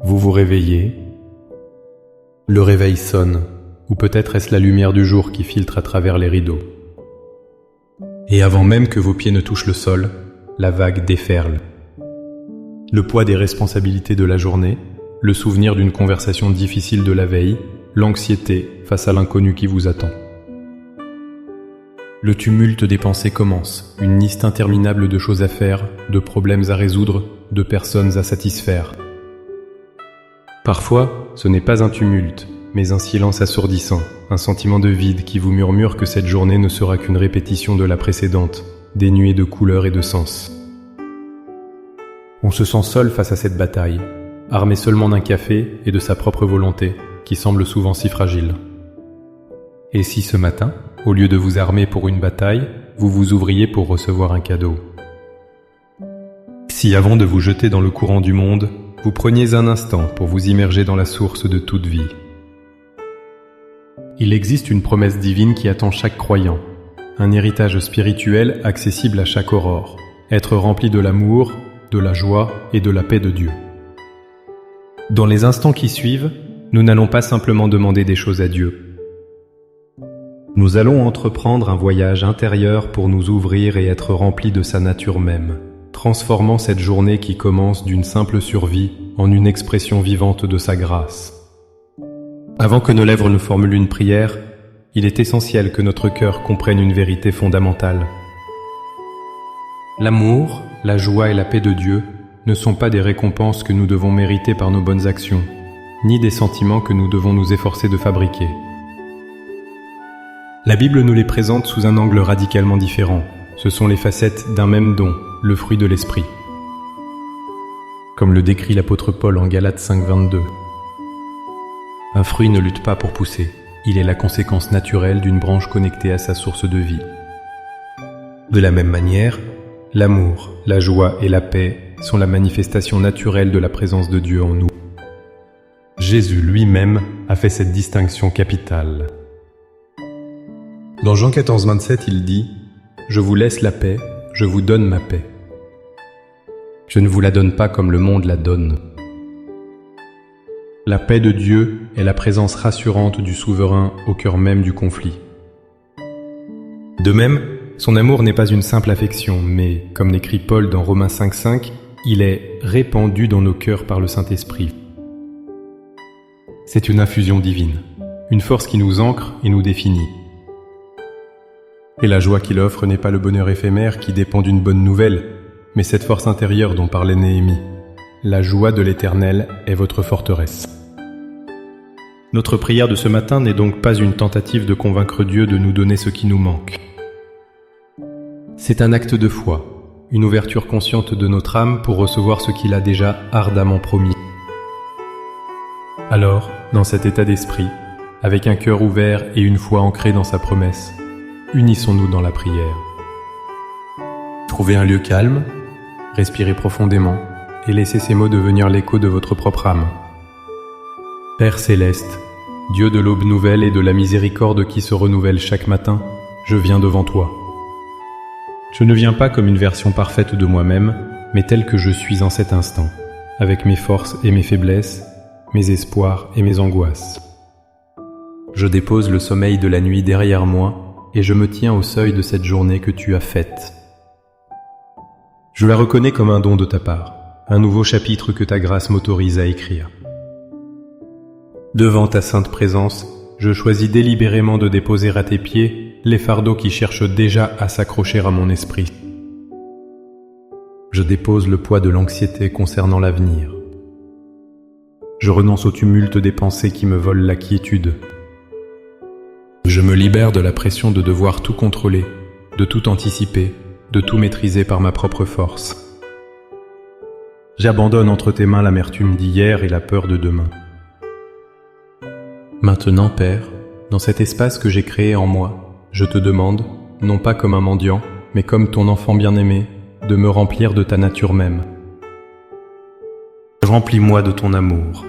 Vous vous réveillez. Le réveil sonne, ou peut-être est-ce la lumière du jour qui filtre à travers les rideaux. Et avant même que vos pieds ne touchent le sol, la vague déferle. Le poids des responsabilités de la journée, le souvenir d'une conversation difficile de la veille, l'anxiété face à l'inconnu qui vous attend. Le tumulte des pensées commence, une liste interminable de choses à faire, de problèmes à résoudre, de personnes à satisfaire. Parfois, ce n'est pas un tumulte, mais un silence assourdissant, un sentiment de vide qui vous murmure que cette journée ne sera qu'une répétition de la précédente, dénuée de couleurs et de sens. On se sent seul face à cette bataille, armé seulement d'un café et de sa propre volonté, qui semble souvent si fragile. Et si ce matin, au lieu de vous armer pour une bataille, vous vous ouvriez pour recevoir un cadeau? Si avant de vous jeter dans le courant du monde, vous preniez un instant pour vous immerger dans la source de toute vie. Il existe une promesse divine qui attend chaque croyant, un héritage spirituel accessible à chaque aurore, être rempli de l'amour, de la joie et de la paix de Dieu. Dans les instants qui suivent, nous n'allons pas simplement demander des choses à Dieu. Nous allons entreprendre un voyage intérieur pour nous ouvrir et être remplis de sa nature même, transformant cette journée qui commence d'une simple survie en une expression vivante de sa grâce. Avant que nos lèvres ne formulent une prière, il est essentiel que notre cœur comprenne une vérité fondamentale. L'amour, la joie et la paix de Dieu ne sont pas des récompenses que nous devons mériter par nos bonnes actions, ni des sentiments que nous devons nous efforcer de fabriquer. La Bible nous les présente sous un angle radicalement différent. Ce sont les facettes d'un même don, le fruit de l'esprit. Comme le décrit l'apôtre Paul en Galates 5,22. Un fruit ne lutte pas pour pousser, il est la conséquence naturelle d'une branche connectée à sa source de vie. De la même manière, l'amour, la joie et la paix sont la manifestation naturelle de la présence de Dieu en nous. Jésus lui-même a fait cette distinction capitale. Dans Jean 14,27, il dit « Je vous laisse la paix, je vous donne ma paix. Je ne vous la donne pas comme le monde la donne. » La paix de Dieu est la présence rassurante du souverain au cœur même du conflit. De même, son amour n'est pas une simple affection, mais, comme l'écrit Paul dans Romains 5,5, il est répandu dans nos cœurs par le Saint-Esprit. C'est une infusion divine, une force qui nous ancre et nous définit. Et la joie qu'il offre n'est pas le bonheur éphémère qui dépend d'une bonne nouvelle, mais cette force intérieure dont parlait Néhémie. La joie de l'Éternel est votre forteresse. Notre prière de ce matin n'est donc pas une tentative de convaincre Dieu de nous donner ce qui nous manque. C'est un acte de foi, une ouverture consciente de notre âme pour recevoir ce qu'il a déjà ardemment promis. Alors, dans cet état d'esprit, avec un cœur ouvert et une foi ancrée dans sa promesse, unissons-nous dans la prière. Trouvez un lieu calme, respirez profondément et laissez ces mots devenir l'écho de votre propre âme. Père céleste, Dieu de l'aube nouvelle et de la miséricorde qui se renouvelle chaque matin, je viens devant toi. Je ne viens pas comme une version parfaite de moi-même, mais telle que je suis en cet instant, avec mes forces et mes faiblesses, mes espoirs et mes angoisses. Je dépose le sommeil de la nuit derrière moi et je me tiens au seuil de cette journée que tu as faite. Je la reconnais comme un don de ta part, un nouveau chapitre que ta grâce m'autorise à écrire. Devant ta sainte présence, je choisis délibérément de déposer à tes pieds les fardeaux qui cherchent déjà à s'accrocher à mon esprit. Je dépose le poids de l'anxiété concernant l'avenir. Je renonce au tumulte des pensées qui me volent la quiétude. Je me libère de la pression de devoir tout contrôler, de tout anticiper, de tout maîtriser par ma propre force. J'abandonne entre tes mains l'amertume d'hier et la peur de demain. Maintenant, Père, dans cet espace que j'ai créé en moi, je te demande, non pas comme un mendiant, mais comme ton enfant bien-aimé, de me remplir de ta nature même. Remplis-moi de ton amour.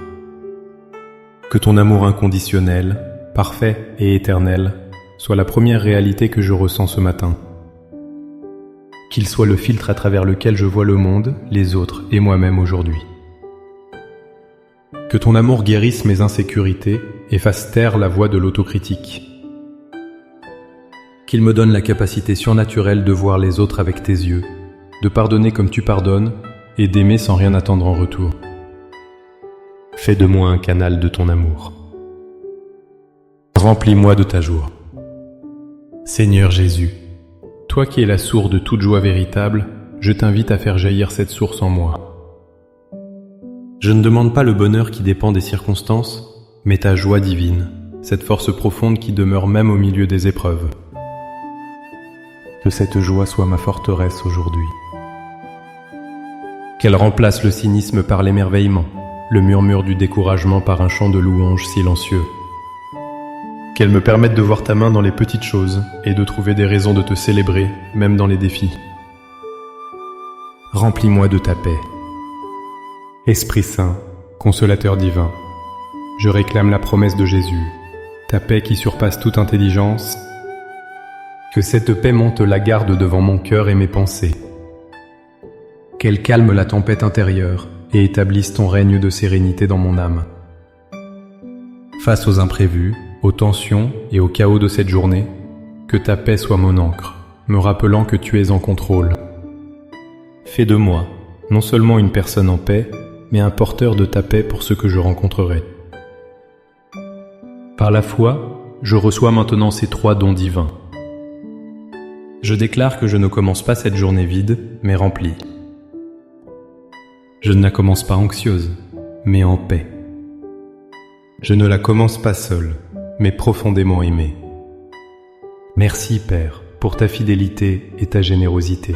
Que ton amour inconditionnel, parfait et éternel, soit la première réalité que je ressens ce matin. Qu'il soit le filtre à travers lequel je vois le monde, les autres et moi-même aujourd'hui. Que ton amour guérisse mes insécurités et fasse taire la voix de l'autocritique. Qu'il me donne la capacité surnaturelle de voir les autres avec tes yeux, de pardonner comme tu pardonnes et d'aimer sans rien attendre en retour. Fais de moi un canal de ton amour. Remplis-moi de ta joie. Seigneur Jésus, toi qui es la source de toute joie véritable, je t'invite à faire jaillir cette source en moi. Je ne demande pas le bonheur qui dépend des circonstances, mais ta joie divine, cette force profonde qui demeure même au milieu des épreuves. Que cette joie soit ma forteresse aujourd'hui. Qu'elle remplace le cynisme par l'émerveillement, le murmure du découragement par un chant de louange silencieux. Qu'elle me permette de voir ta main dans les petites choses et de trouver des raisons de te célébrer, même dans les défis. Remplis-moi de ta paix. Esprit Saint, consolateur divin, je réclame la promesse de Jésus, ta paix qui surpasse toute intelligence. Que cette paix monte la garde devant mon cœur et mes pensées. Qu'elle calme la tempête intérieure et établisse ton règne de sérénité dans mon âme. Face aux imprévus, aux tensions et au chaos de cette journée, que ta paix soit mon encre, me rappelant que tu es en contrôle. Fais de moi, non seulement une personne en paix, mais un porteur de ta paix pour ceux que je rencontrerai. Par la foi, je reçois maintenant ces 3 dons divins. Je déclare que je ne commence pas cette journée vide, mais remplie. Je ne la commence pas anxieuse, mais en paix. Je ne la commence pas seule, mais profondément aimée. Merci, Père, pour ta fidélité et ta générosité.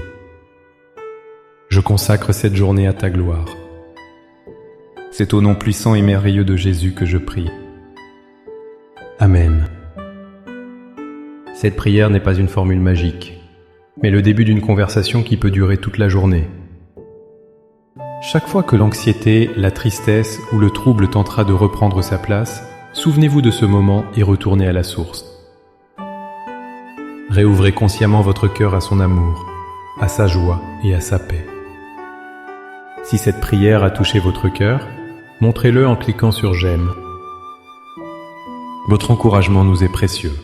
Je consacre cette journée à ta gloire. C'est au nom puissant et merveilleux de Jésus que je prie. Amen. Cette prière n'est pas une formule magique, mais le début d'une conversation qui peut durer toute la journée. Chaque fois que l'anxiété, la tristesse ou le trouble tentera de reprendre sa place, souvenez-vous de ce moment et retournez à la source. Réouvrez consciemment votre cœur à son amour, à sa joie et à sa paix. Si cette prière a touché votre cœur, montrez-le en cliquant sur « J'aime ». Votre encouragement nous est précieux.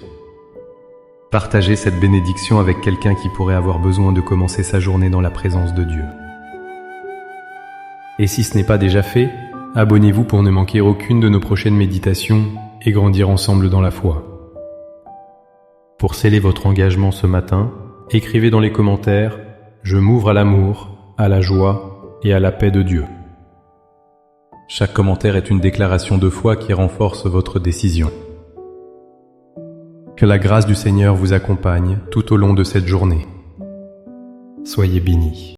Partagez cette bénédiction avec quelqu'un qui pourrait avoir besoin de commencer sa journée dans la présence de Dieu. Et si ce n'est pas déjà fait, abonnez-vous pour ne manquer aucune de nos prochaines méditations et grandir ensemble dans la foi. Pour sceller votre engagement ce matin, écrivez dans les commentaires « Je m'ouvre à l'amour, à la joie et à la paix de Dieu ». Chaque commentaire est une déclaration de foi qui renforce votre décision. Que la grâce du Seigneur vous accompagne tout au long de cette journée. Soyez bénis.